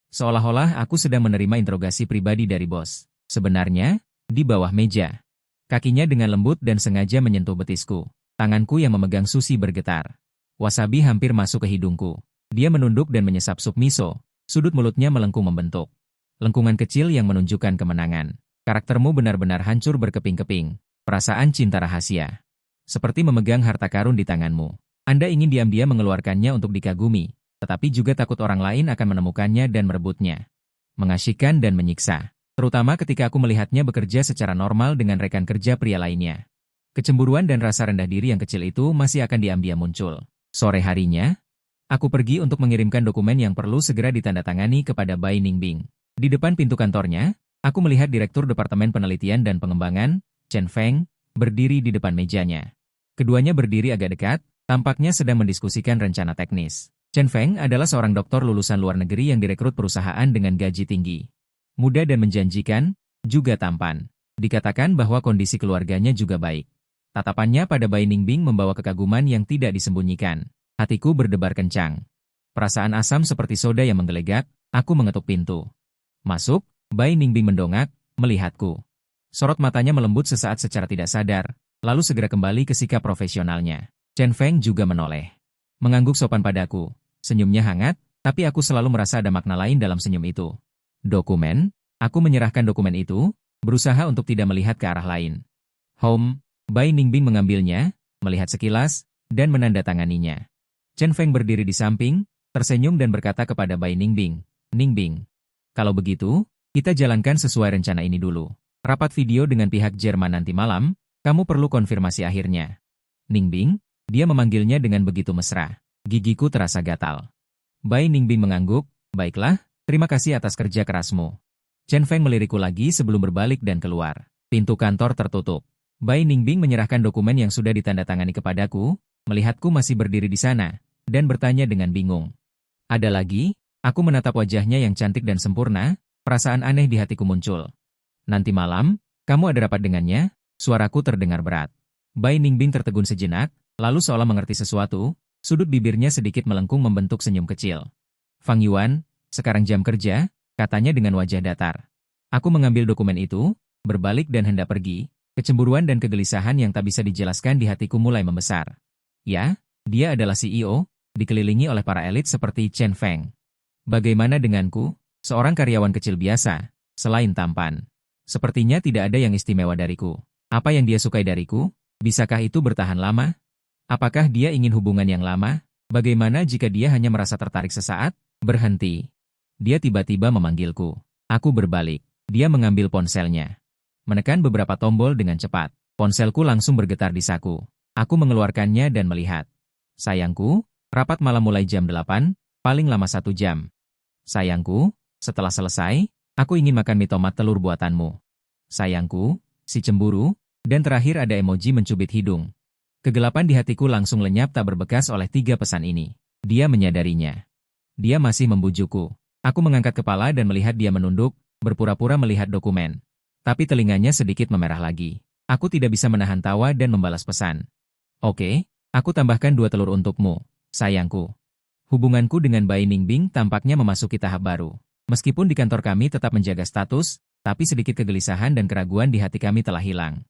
Seolah-olah aku sedang menerima interogasi pribadi dari bos. Sebenarnya, di bawah meja. Kakinya dengan lembut dan sengaja menyentuh betisku. Tanganku yang memegang sushi bergetar. Wasabi hampir masuk ke hidungku. Dia menunduk dan menyesap sup miso. Sudut mulutnya melengkung membentuk. Lengkungan kecil yang menunjukkan kemenangan. Karaktermu benar-benar hancur berkeping-keping. Perasaan cinta rahasia. Seperti memegang harta karun di tanganmu. Anda ingin diam-diam mengeluarkannya untuk dikagumi, tetapi juga takut orang lain akan menemukannya dan merebutnya. Mengasyikkan dan menyiksa. Terutama ketika aku melihatnya bekerja secara normal dengan rekan kerja pria lainnya. Kecemburuan dan rasa rendah diri yang kecil itu masih akan diam-diam muncul. Sore harinya, aku pergi untuk mengirimkan dokumen yang perlu segera ditandatangani kepada Bai Ningbing. Di depan pintu kantornya, aku melihat Direktur Departemen Penelitian dan Pengembangan, Chen Feng, berdiri di depan mejanya. Keduanya berdiri agak dekat, tampaknya sedang mendiskusikan rencana teknis. Chen Feng adalah seorang doktor lulusan luar negeri yang direkrut perusahaan dengan gaji tinggi. Muda dan menjanjikan, juga tampan. Dikatakan bahwa kondisi keluarganya juga baik. Tatapannya pada Bai Ningbing membawa kekaguman yang tidak disembunyikan. Hatiku berdebar kencang. Perasaan asam seperti soda yang menggelegak, aku mengetuk pintu. Masuk, Bai Ningbing mendongak, melihatku. Sorot matanya melembut sesaat secara tidak sadar, lalu segera kembali ke sikap profesionalnya. Chen Feng juga menoleh. Mengangguk sopan padaku. Senyumnya hangat, tapi aku selalu merasa ada makna lain dalam senyum itu. Dokumen? Aku menyerahkan dokumen itu, berusaha untuk tidak melihat ke arah lain. Home, Bai Ningbing mengambilnya, melihat sekilas, dan menandatanganinya. Chen Feng berdiri di samping, tersenyum dan berkata kepada Bai Ningbing, Ningbing, kalau begitu, kita jalankan sesuai rencana ini dulu. Rapat video dengan pihak Jerman nanti malam, kamu perlu konfirmasi akhirnya. Ningbing, dia memanggilnya dengan begitu mesra. Gigiku terasa gatal. Bai Ningbing mengangguk, baiklah, terima kasih atas kerja kerasmu. Chen Feng melirikku lagi sebelum berbalik dan keluar. Pintu kantor tertutup. Bai Ningbing menyerahkan dokumen yang sudah ditandatangani kepadaku, melihatku masih berdiri di sana, dan bertanya dengan bingung. Ada lagi? Aku menatap wajahnya yang cantik dan sempurna, perasaan aneh di hatiku muncul. Nanti malam, kamu ada rapat dengannya? Suaraku terdengar berat. Bai Ningbing tertegun sejenak, lalu seolah mengerti sesuatu, sudut bibirnya sedikit melengkung membentuk senyum kecil. Fang Yuan, sekarang jam kerja, katanya dengan wajah datar. Aku mengambil dokumen itu, berbalik dan hendak pergi. Kecemburuan dan kegelisahan yang tak bisa dijelaskan di hatiku mulai membesar. Ya, dia adalah CEO, dikelilingi oleh para elit seperti Chen Feng. Bagaimana denganku, seorang karyawan kecil biasa, selain tampan? Sepertinya tidak ada yang istimewa dariku. Apa yang dia sukai dariku? Bisakah itu bertahan lama? Apakah dia ingin hubungan yang lama? Bagaimana jika dia hanya merasa tertarik sesaat? Berhenti. Dia tiba-tiba memanggilku. Aku berbalik. Dia mengambil ponselnya. Menekan beberapa tombol dengan cepat. Ponselku langsung bergetar di saku. Aku mengeluarkannya dan melihat. Sayangku, rapat malam mulai jam 8, paling lama 1 jam. Sayangku, setelah selesai, aku ingin makan mie tomat telur buatanmu. Sayangku, si cemburu, dan terakhir ada emoji mencubit hidung. Kegelapan di hatiku langsung lenyap tak berbekas oleh 3 pesan ini. Dia menyadarinya. Dia masih membujukku. Aku mengangkat kepala dan melihat dia menunduk, berpura-pura melihat dokumen. Tapi telinganya sedikit memerah lagi. Aku tidak bisa menahan tawa dan membalas pesan. Oke, aku tambahkan 2 telur untukmu, sayangku. Hubunganku dengan Bai Ningbing tampaknya memasuki tahap baru. Meskipun di kantor kami tetap menjaga status, tapi sedikit kegelisahan dan keraguan di hati kami telah hilang.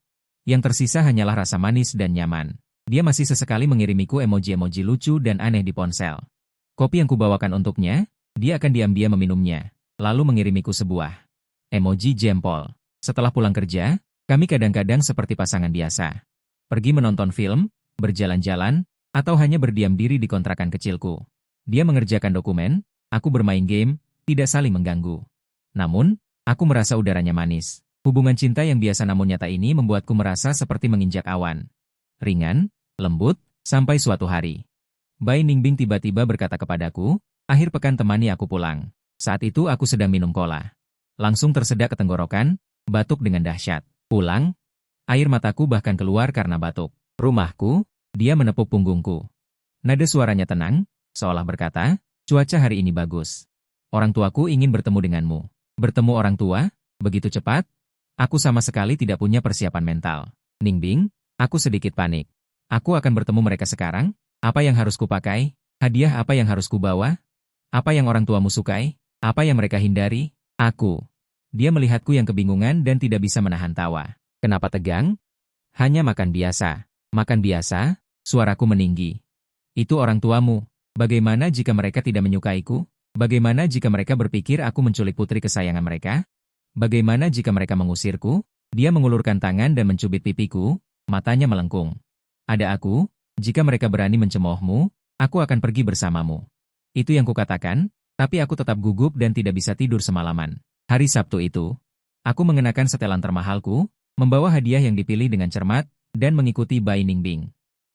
Yang tersisa hanyalah rasa manis dan nyaman. Dia masih sesekali mengirimiku emoji-emoji lucu dan aneh di ponsel. Kopi yang kubawakan untuknya, dia akan diam-diam meminumnya, lalu mengirimiku sebuah emoji jempol. Setelah pulang kerja, kami kadang-kadang seperti pasangan biasa. Pergi menonton film, berjalan-jalan, atau hanya berdiam diri di kontrakan kecilku. Dia mengerjakan dokumen, aku bermain game, tidak saling mengganggu. Namun, aku merasa udaranya manis. Hubungan cinta yang biasa namun nyata ini membuatku merasa seperti menginjak awan. Ringan, lembut, sampai suatu hari. Bai Ningbing tiba-tiba berkata kepadaku, akhir pekan temani aku pulang. Saat itu aku sedang minum cola. Langsung tersedak ke tenggorokan, batuk dengan dahsyat. Pulang? Air mataku bahkan keluar karena batuk. Rumahku? Dia menepuk punggungku. Nada suaranya tenang, seolah berkata, cuaca hari ini bagus. Orang tuaku ingin bertemu denganmu. Bertemu orang tua? Begitu cepat? Aku sama sekali tidak punya persiapan mental. Ningbing, aku sedikit panik. Aku akan bertemu mereka sekarang? Apa yang harus kupakai? Hadiah apa yang harus kubawa? Apa yang orang tuamu sukai? Apa yang mereka hindari? Aku. Dia melihatku yang kebingungan dan tidak bisa menahan tawa. Kenapa tegang? Hanya makan biasa. Makan biasa, suaraku meninggi. Itu orang tuamu. Bagaimana jika mereka tidak menyukaiku? Bagaimana jika mereka berpikir aku menculik putri kesayangan mereka? Bagaimana jika mereka mengusirku? Dia mengulurkan tangan dan mencubit pipiku, matanya melengkung. Ada aku, jika mereka berani mencemoohmu, aku akan pergi bersamamu. Itu yang kukatakan, tapi aku tetap gugup dan tidak bisa tidur semalaman. Hari Sabtu itu, aku mengenakan setelan termahalku, membawa hadiah yang dipilih dengan cermat, dan mengikuti Bai Ningbing.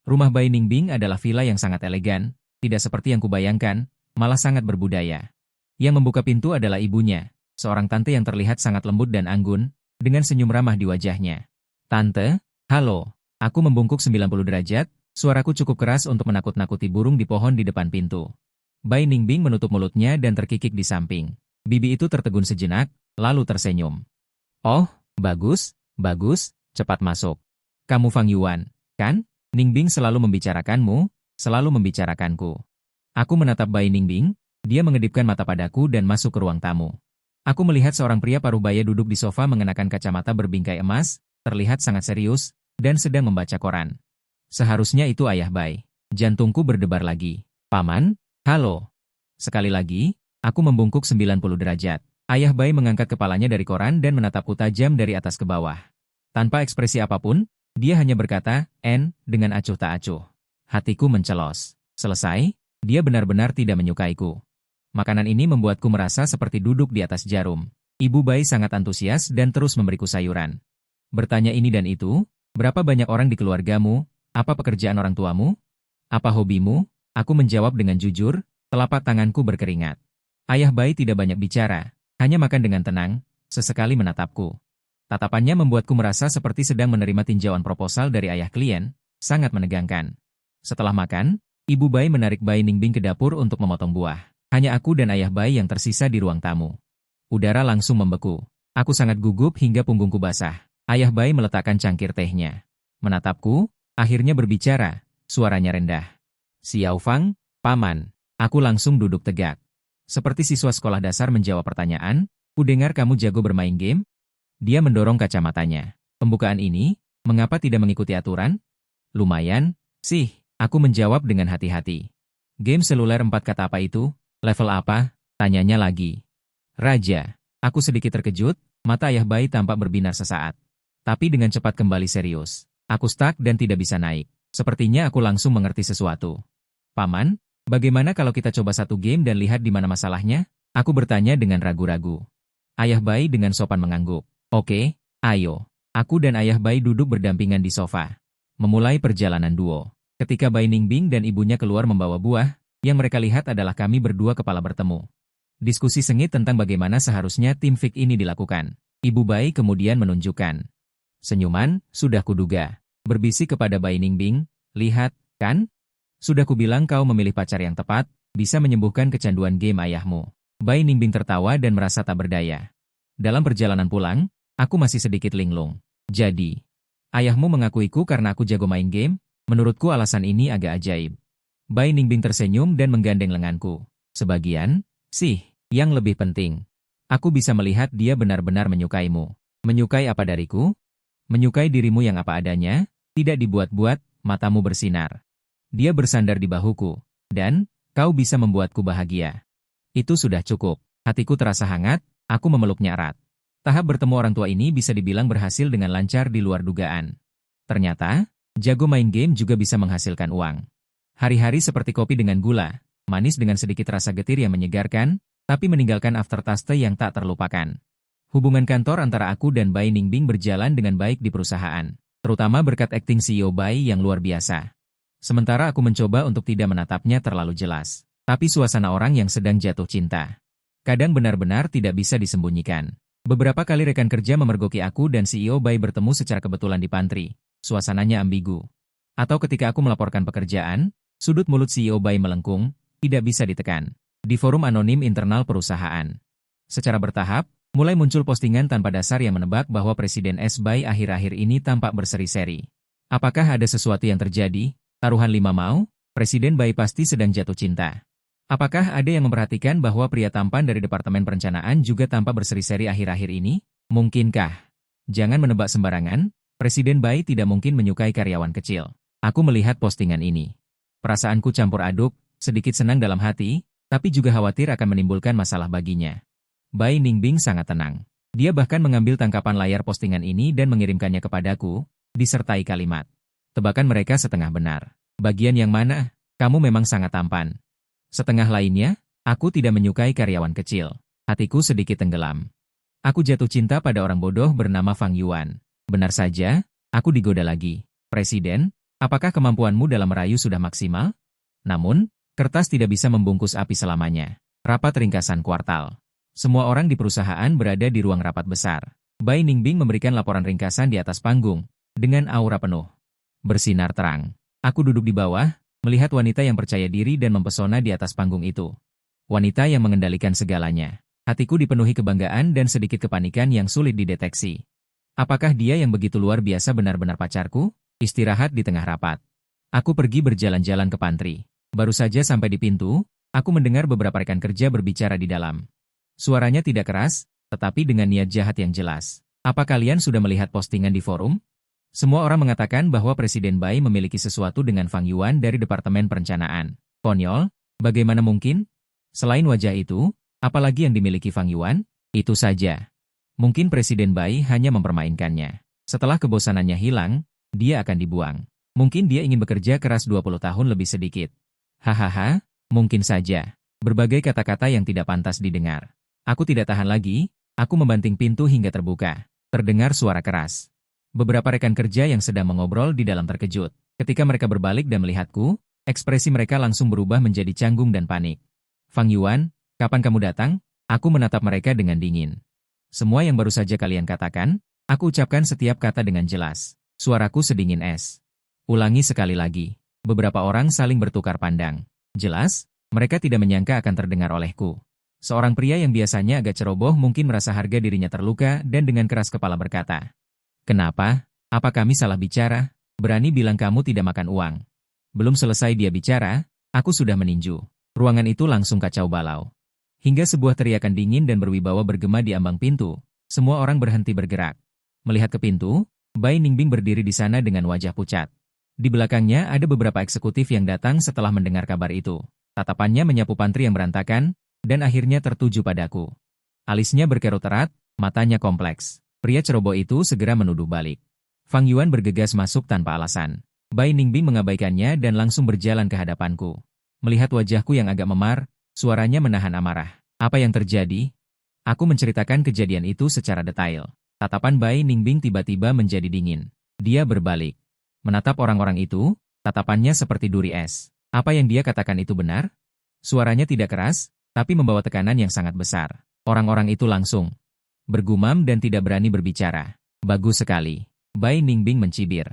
Rumah Bai Ningbing adalah villa yang sangat elegan, tidak seperti yang kubayangkan, malah sangat berbudaya. Yang membuka pintu adalah ibunya, seorang tante yang terlihat sangat lembut dan anggun, dengan senyum ramah di wajahnya. Tante, halo, aku membungkuk 90 derajat, suaraku cukup keras untuk menakut-nakuti burung di pohon di depan pintu. Bai Ningbing menutup mulutnya dan terkikik di samping. Bibi itu tertegun sejenak, lalu tersenyum. Oh, bagus, bagus, cepat masuk. Kamu Fang Yuan, kan? Ningbing selalu membicarakanmu, selalu membicarakanku. Aku menatap Bai Ningbing, dia mengedipkan mata padaku dan masuk ke ruang tamu. Aku melihat seorang pria parubaya duduk di sofa mengenakan kacamata berbingkai emas, terlihat sangat serius, dan sedang membaca koran. Seharusnya itu ayah Bai. Jantungku berdebar lagi. Paman, halo. Sekali lagi, aku membungkuk 90 derajat. Ayah Bai mengangkat kepalanya dari koran dan menatapku tajam dari atas ke bawah. Tanpa ekspresi apapun, dia hanya berkata, dengan acuh tak acuh. Hatiku mencelos. Selesai, dia benar-benar tidak menyukaiku. Makanan ini membuatku merasa seperti duduk di atas jarum. Ibu bayi sangat antusias dan terus memberiku sayuran. Bertanya ini dan itu, berapa banyak orang di keluargamu, apa pekerjaan orang tuamu, apa hobimu? Aku menjawab dengan jujur, telapak tanganku berkeringat. Ayah bayi tidak banyak bicara, hanya makan dengan tenang, sesekali menatapku. Tatapannya membuatku merasa seperti sedang menerima tinjauan proposal dari ayah klien, sangat menegangkan. Setelah makan, ibu bayi menarik bayi Ningbing ke dapur untuk memotong buah. Hanya aku dan ayah bayi yang tersisa di ruang tamu. Udara langsung membeku. Aku sangat gugup hingga punggungku basah. Ayah bayi meletakkan cangkir tehnya. Menatapku, akhirnya berbicara, suaranya rendah. Xiao Fang, Paman. Aku langsung duduk tegak. Seperti siswa sekolah dasar menjawab pertanyaan, ku dengar kamu jago bermain game? Dia mendorong kacamatanya. Pembukaan ini, mengapa tidak mengikuti aturan? Lumayan, sih, aku menjawab dengan hati-hati. Game seluler 4 kata apa itu? Level apa? Tanyanya lagi. Raja, aku sedikit terkejut, mata ayah bayi tampak berbinar sesaat. Tapi dengan cepat kembali serius. Aku stuck dan tidak bisa naik. Sepertinya aku langsung mengerti sesuatu. Paman, bagaimana kalau kita coba satu game dan lihat di mana masalahnya? Aku bertanya dengan ragu-ragu. Ayah bayi dengan sopan mengangguk. Oke, ayo. Aku dan ayah bayi duduk berdampingan di sofa. Memulai perjalanan duo. Ketika bayi Ningbing dan ibunya keluar membawa buah, yang mereka lihat adalah kami berdua kepala bertemu. Diskusi sengit tentang bagaimana seharusnya tim fik ini dilakukan. Ibu bayi kemudian menunjukkan. Senyuman, sudah kuduga. Berbisik kepada bayi Ningbing, lihat, kan? Sudah kubilang kau memilih pacar yang tepat, bisa menyembuhkan kecanduan game ayahmu. Bayi Ningbing tertawa dan merasa tak berdaya. Dalam perjalanan pulang, aku masih sedikit linglung. Jadi, ayahmu mengakuiku karena aku jago main game? Menurutku alasan ini agak ajaib. Bayi Ningbing tersenyum dan menggandeng lenganku. Sebagian, sih, yang lebih penting. Aku bisa melihat dia benar-benar menyukaimu. Menyukai apa dariku? Menyukai dirimu yang apa adanya, tidak dibuat-buat, matamu bersinar. Dia bersandar di bahuku, dan kau bisa membuatku bahagia. Itu sudah cukup. Hatiku terasa hangat, aku memeluknya erat. Tahap bertemu orang tua ini bisa dibilang berhasil dengan lancar di luar dugaan. Ternyata, jago main game juga bisa menghasilkan uang. Hari-hari seperti kopi dengan gula, manis dengan sedikit rasa getir yang menyegarkan, tapi meninggalkan aftertaste yang tak terlupakan. Hubungan kantor antara aku dan Bayi Ningbing berjalan dengan baik di perusahaan, terutama berkat akting CEO Bayi yang luar biasa. Sementara aku mencoba untuk tidak menatapnya terlalu jelas, tapi suasana orang yang sedang jatuh cinta kadang benar-benar tidak bisa disembunyikan. Beberapa kali rekan kerja memergoki aku dan CEO Bayi bertemu secara kebetulan di pantry. Suasananya ambigu. Atau ketika aku melaporkan pekerjaan, sudut mulut CEO Bayi melengkung, tidak bisa ditekan. Di forum anonim internal perusahaan. Secara bertahap, mulai muncul postingan tanpa dasar yang menebak bahwa Presiden S. Bayi akhir-akhir ini tampak berseri-seri. Apakah ada sesuatu yang terjadi? Taruhan 5 mau? Presiden Bayi pasti sedang jatuh cinta. Apakah ada yang memperhatikan bahwa pria tampan dari Departemen Perencanaan juga tampak berseri-seri akhir-akhir ini? Mungkinkah? Jangan menebak sembarangan, Presiden Bayi tidak mungkin menyukai karyawan kecil. Aku melihat postingan ini. Perasaanku campur aduk, sedikit senang dalam hati, tapi juga khawatir akan menimbulkan masalah baginya. Bayi Ningbing sangat tenang. Dia bahkan mengambil tangkapan layar postingan ini dan mengirimkannya kepadaku, disertai kalimat. Tebakan mereka setengah benar. Bagian yang mana? Kamu memang sangat tampan. Setengah lainnya, aku tidak menyukai karyawan kecil. Hatiku sedikit tenggelam. Aku jatuh cinta pada orang bodoh bernama Fang Yuan. Benar saja, aku digoda lagi. Presiden, apakah kemampuanmu dalam merayu sudah maksimal? Namun, kertas tidak bisa membungkus api selamanya. Rapat ringkasan kuartal. Semua orang di perusahaan berada di ruang rapat besar. Bayi Ningbing memberikan laporan ringkasan di atas panggung, dengan aura penuh. Bersinar terang. Aku duduk di bawah, melihat wanita yang percaya diri dan mempesona di atas panggung itu. Wanita yang mengendalikan segalanya. Hatiku dipenuhi kebanggaan dan sedikit kepanikan yang sulit dideteksi. Apakah dia yang begitu luar biasa benar-benar pacarku? Istirahat di tengah rapat. Aku pergi berjalan-jalan ke pantry. Baru saja sampai di pintu, aku mendengar beberapa rekan kerja berbicara di dalam. Suaranya tidak keras, tetapi dengan niat jahat yang jelas. Apa kalian sudah melihat postingan di forum? Semua orang mengatakan bahwa Presiden Bayi memiliki sesuatu dengan Fang Yuan dari Departemen Perencanaan. Konyol, bagaimana mungkin? Selain wajah itu, apalagi yang dimiliki Fang Yuan? Itu saja. Mungkin Presiden Bayi hanya mempermainkannya. Setelah kebosanannya hilang, dia akan dibuang. Mungkin dia ingin bekerja keras 20 tahun lebih sedikit. Hahaha, mungkin saja. Berbagai kata-kata yang tidak pantas didengar. Aku tidak tahan lagi, Aku membanting pintu hingga terbuka. Terdengar suara keras. Beberapa rekan kerja yang sedang mengobrol di dalam terkejut. Ketika mereka berbalik dan melihatku, ekspresi mereka langsung berubah menjadi canggung dan panik. Fang Yuan, kapan kamu datang? Aku menatap mereka dengan dingin. Semua yang baru saja kalian katakan, aku ucapkan setiap kata dengan jelas. Suaraku sedingin es. Ulangi sekali lagi. Beberapa orang saling bertukar pandang. Jelas, mereka tidak menyangka akan terdengar olehku. Seorang pria yang biasanya agak ceroboh mungkin merasa harga dirinya terluka dan dengan keras kepala berkata, "Kenapa? Apa kami salah bicara? Berani bilang kamu tidak makan uang." Belum selesai dia bicara, aku sudah meninju. Ruangan itu langsung kacau balau. Hingga sebuah teriakan dingin dan berwibawa bergema di ambang pintu. Semua orang berhenti bergerak. Melihat ke pintu, Bai Ningbing berdiri di sana dengan wajah pucat. Di belakangnya ada beberapa eksekutif yang datang setelah mendengar kabar itu. Tatapannya menyapu pantry yang berantakan, dan akhirnya tertuju padaku. Alisnya berkerut erat, matanya kompleks. Pria ceroboh itu segera menuduh balik. Fang Yuan bergegas masuk tanpa alasan. Bai Ningbing mengabaikannya dan langsung berjalan ke hadapanku. Melihat wajahku yang agak memar, suaranya menahan amarah. Apa yang terjadi? Aku menceritakan kejadian itu secara detail. Tatapan Bai Ningbing tiba-tiba menjadi dingin. Dia berbalik. Menatap orang-orang itu, tatapannya seperti duri es. Apa yang dia katakan itu benar? Suaranya tidak keras, tapi membawa tekanan yang sangat besar. Orang-orang itu langsung bergumam dan tidak berani berbicara. Bagus sekali. Bai Ningbing mencibir.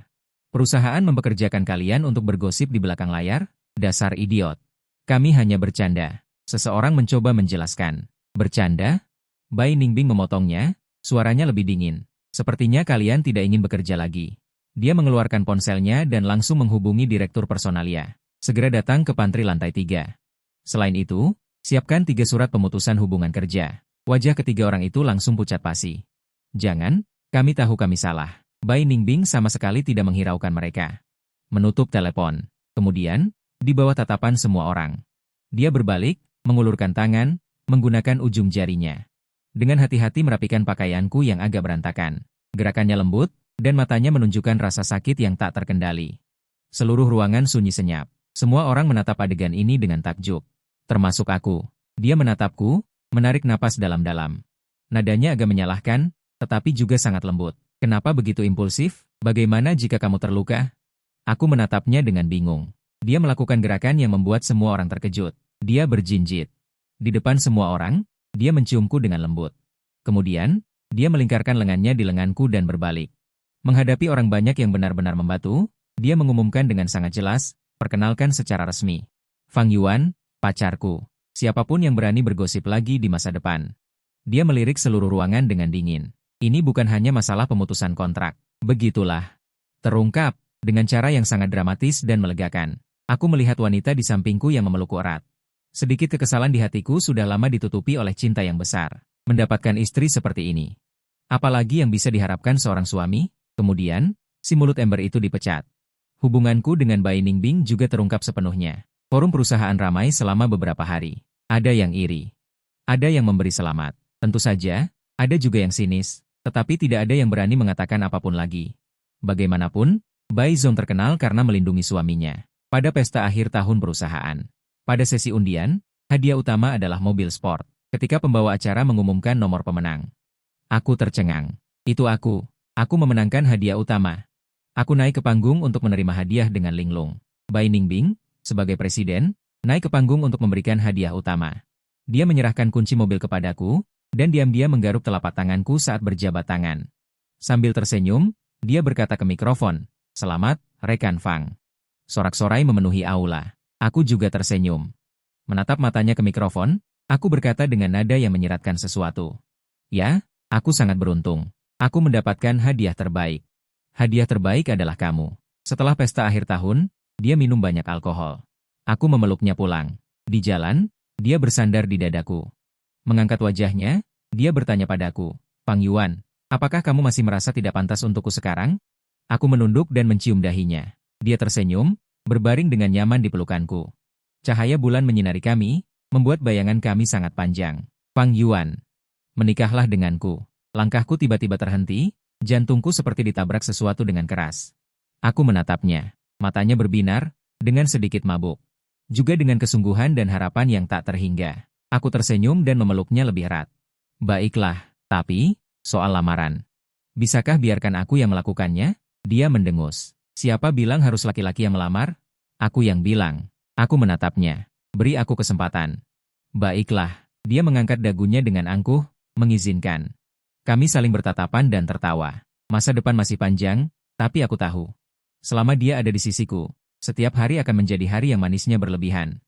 Perusahaan mempekerjakan kalian untuk bergosip di belakang layar? Dasar idiot. Kami hanya bercanda. Seseorang mencoba menjelaskan. Bercanda? Bai Ningbing memotongnya, suaranya lebih dingin. Sepertinya kalian tidak ingin bekerja lagi. Dia mengeluarkan ponselnya dan langsung menghubungi direktur personalia. Segera datang ke pantry lantai 3. Selain itu, siapkan 3 surat pemutusan hubungan kerja. Wajah ketiga orang itu langsung pucat pasi. Jangan, kami tahu kami salah. Bai Ningbing sama sekali tidak menghiraukan mereka. Menutup telepon. Kemudian, di bawah tatapan semua orang. Dia berbalik, mengulurkan tangan, menggunakan ujung jarinya. Dengan hati-hati merapikan pakaianku yang agak berantakan. Gerakannya lembut, dan matanya menunjukkan rasa sakit yang tak terkendali. Seluruh ruangan sunyi senyap. Semua orang menatap adegan ini dengan takjub. Termasuk aku. Dia menatapku, menarik napas dalam-dalam. Nadanya agak menyalahkan, tetapi juga sangat lembut. Kenapa begitu impulsif? Bagaimana jika kamu terluka? Aku menatapnya dengan bingung. Dia melakukan gerakan yang membuat semua orang terkejut. Dia berjinjit. Di depan semua orang, dia menciumku dengan lembut. Kemudian, dia melingkarkan lengannya di lenganku dan berbalik. Menghadapi orang banyak yang benar-benar membatu, dia mengumumkan dengan sangat jelas, perkenalkan secara resmi. Fang Yuan, pacarku. Siapapun yang berani bergosip lagi di masa depan. Dia melirik seluruh ruangan dengan dingin. Ini bukan hanya masalah pemutusan kontrak. Begitulah. Terungkap, dengan cara yang sangat dramatis dan melegakan. Aku melihat wanita di sampingku yang memelukku erat. Sedikit kekesalan di hatiku sudah lama ditutupi oleh cinta yang besar. Mendapatkan istri seperti ini. Apalagi yang bisa diharapkan seorang suami? Kemudian, si mulut ember itu dipecat. Hubunganku dengan Bai Ningbing juga terungkap sepenuhnya. Forum perusahaan ramai selama beberapa hari. Ada yang iri. Ada yang memberi selamat. Tentu saja, ada juga yang sinis. Tetapi tidak ada yang berani mengatakan apapun lagi. Bagaimanapun, Bai Zong terkenal karena melindungi suaminya. Pada pesta akhir tahun perusahaan. Pada sesi undian, hadiah utama adalah mobil sport. Ketika pembawa acara mengumumkan nomor pemenang. Aku tercengang. Itu aku. Aku memenangkan hadiah utama. Aku naik ke panggung untuk menerima hadiah dengan linglung. Bai Ningbing, sebagai presiden, naik ke panggung untuk memberikan hadiah utama. Dia menyerahkan kunci mobil kepadaku, dan diam-diam menggaruk telapak tanganku saat berjabat tangan. Sambil tersenyum, dia berkata ke mikrofon, "Selamat, rekan Fang." Sorak-sorai memenuhi aula. Aku juga tersenyum. Menatap matanya ke mikrofon, aku berkata dengan nada yang menyeratkan sesuatu. Ya, aku sangat beruntung. Aku mendapatkan hadiah terbaik. Hadiah terbaik adalah kamu. Setelah pesta akhir tahun, dia minum banyak alkohol. Aku memeluknya pulang. Di jalan, dia bersandar di dadaku. Mengangkat wajahnya, dia bertanya padaku, "Fang Yuan, apakah kamu masih merasa tidak pantas untukku sekarang?" Aku menunduk dan mencium dahinya. Dia tersenyum, berbaring dengan nyaman di pelukanku. Cahaya bulan menyinari kami, membuat bayangan kami sangat panjang. Fang Yuan, menikahlah denganku. Langkahku tiba-tiba terhenti, jantungku seperti ditabrak sesuatu dengan keras. Aku menatapnya, matanya berbinar, dengan sedikit mabuk. Juga dengan kesungguhan dan harapan yang tak terhingga. Aku tersenyum dan memeluknya lebih erat. Baiklah, Tapi, soal lamaran. Bisakah biarkan aku yang melakukannya? Dia mendengus. Siapa bilang harus laki-laki yang melamar? Aku yang bilang. Aku menatapnya. Beri aku kesempatan. Baiklah. Dia mengangkat dagunya dengan angkuh, mengizinkan. Kami saling bertatapan dan tertawa. Masa depan masih panjang, tapi aku tahu. Selama dia ada di sisiku, setiap hari akan menjadi hari yang manisnya berlebihan.